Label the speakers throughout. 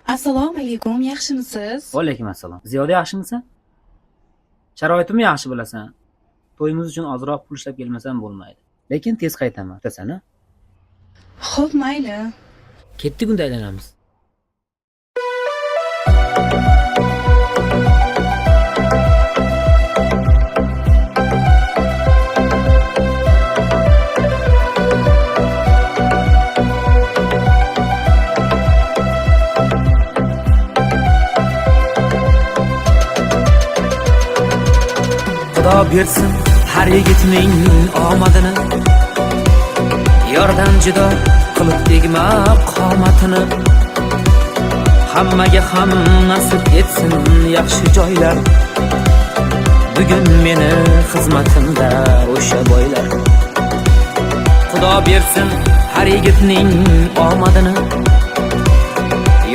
Speaker 1: Assalomu alaykum, yaxshimisiz?
Speaker 2: Va alaykum assalom. Ziyoda yaxshimisan? Sharoitimni yaxshi bilasan. To'yimiz uchun ozroq pul ishlab kelmasam bo'lmaydi. Lekin tez qaytaman. Bilasan-a?
Speaker 1: Xo'p, mayli.
Speaker 2: Ketdik unda aylanamiz. Xudo bersin har yigitning omadini, yordan judo qilib tegma qomatini. Hammaga ham nasib etsin yaxshi joylar. Bugun meni xizmatimda o'sha boylar. Xudo bersin har yigitning omadini,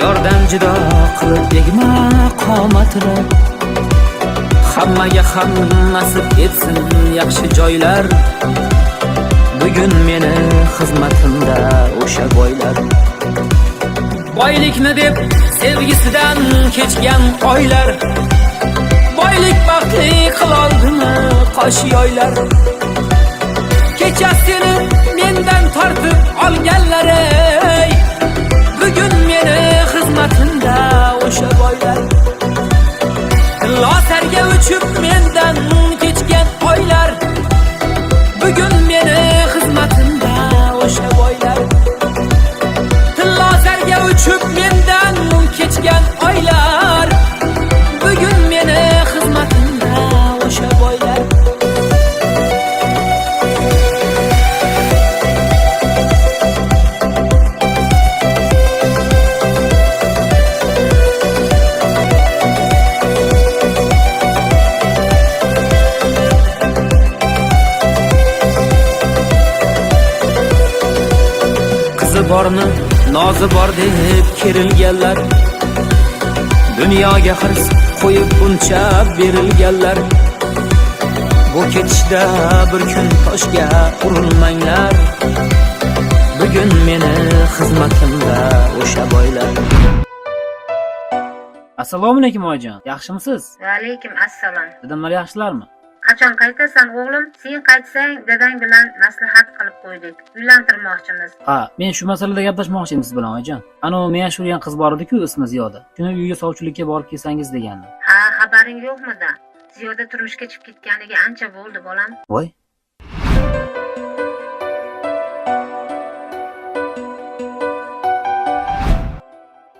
Speaker 2: yordan judo qilib tegma qomatini. Hammaga ham nasib etsin yaxshi joylar. Bugun meni xizmatimda o'sha boylar. Boylikni deb sevgisidan kechgan oylar, boylik baxtli qiloldimi qosh yoylar. Kechasini mendan tortib olganlar, ey bugun meni xizmatimda o'sha boylar. Lotarga uchib mendan kechgan oylar, bugun meni xizmatimda o'sha boylar. Lotarga uchib mendan kechgan oylar, bugun meni xizmatimda o'sha boylar. Borni nozi bor deb kerilganlar, dunyoga hirs qo'yib buncha berilganlar. Bu ketishda bir kun toshga urilmanglar, bugun meni xizmatimda o'sha boylar. Assalomu alaykum oyijon, yaxshimisiz?
Speaker 3: Va alaykum assalom.
Speaker 2: Dadamlar yaxshilarmi?
Speaker 3: Qachon qaytasan o'g'lim? Sen qaytsang dadang bilan maslahat qilib qo'ydik. Uylantirmoqchimiz.
Speaker 2: Ha, men shu masalada gaplashmoqchi edim siz bilan oyijon. Ana men yashirgan qiz bor edi-ku, ismi Ziyoda. Shuni uyga sovchilikka borib kelsangiz degandim.
Speaker 3: Ha, xabaring yo'qmidi? Ziyoda turmushga chiqib ketganiga ancha bo'ldi, bolam.
Speaker 2: Voy.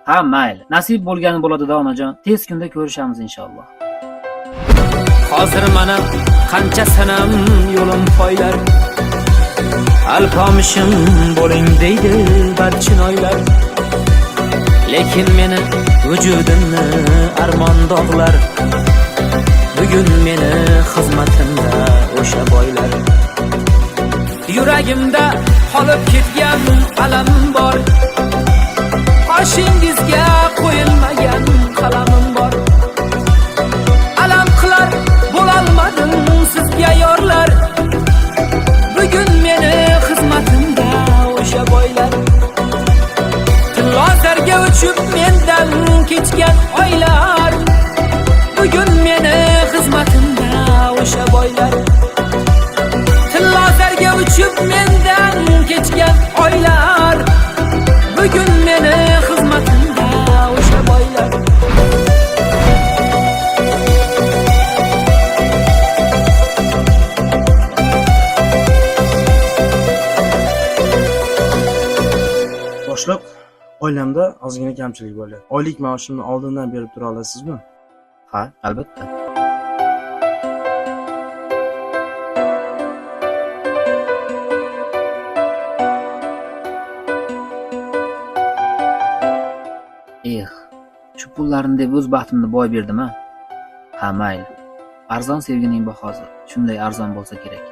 Speaker 2: Ha, mayli. Nasib bo'lgani bo'ladi-da onajon. Tez kunda ko'rishamiz inshaalloh. Hozir mana qancha sanam yo'lim poylar, alpomishim bo'ling deydi barchinoylar. Lekin meni vujudimni armon dog'lar, bugun meni xizmatimda o'sha boylar. Yuragimda qolib ketgan alam bor, qoshingizga qo'yilmagan qalamim bor. Alam qilar bo'lolmadim sizga yorlar, bugun meni xizmatimda o'sha boylar. Lotarga uchib mendan kechgan oylar, bugun meni xizmatimda o'sha boylar. Lotarga uchib mendan kechgan oylar, bugun meni xizmatimda o'sha boylar.
Speaker 4: Boshliq, oilamda ozgina kamchilik bor. Oylik maoshimni oldindan berib tura olasizmi?
Speaker 2: Ha, albatta. Shu pullarni deb o'z baxtimni boy berdim-a? Ha, mayli. Arzon sevgining bahosi. Shunday arzon bo'lsa kerak.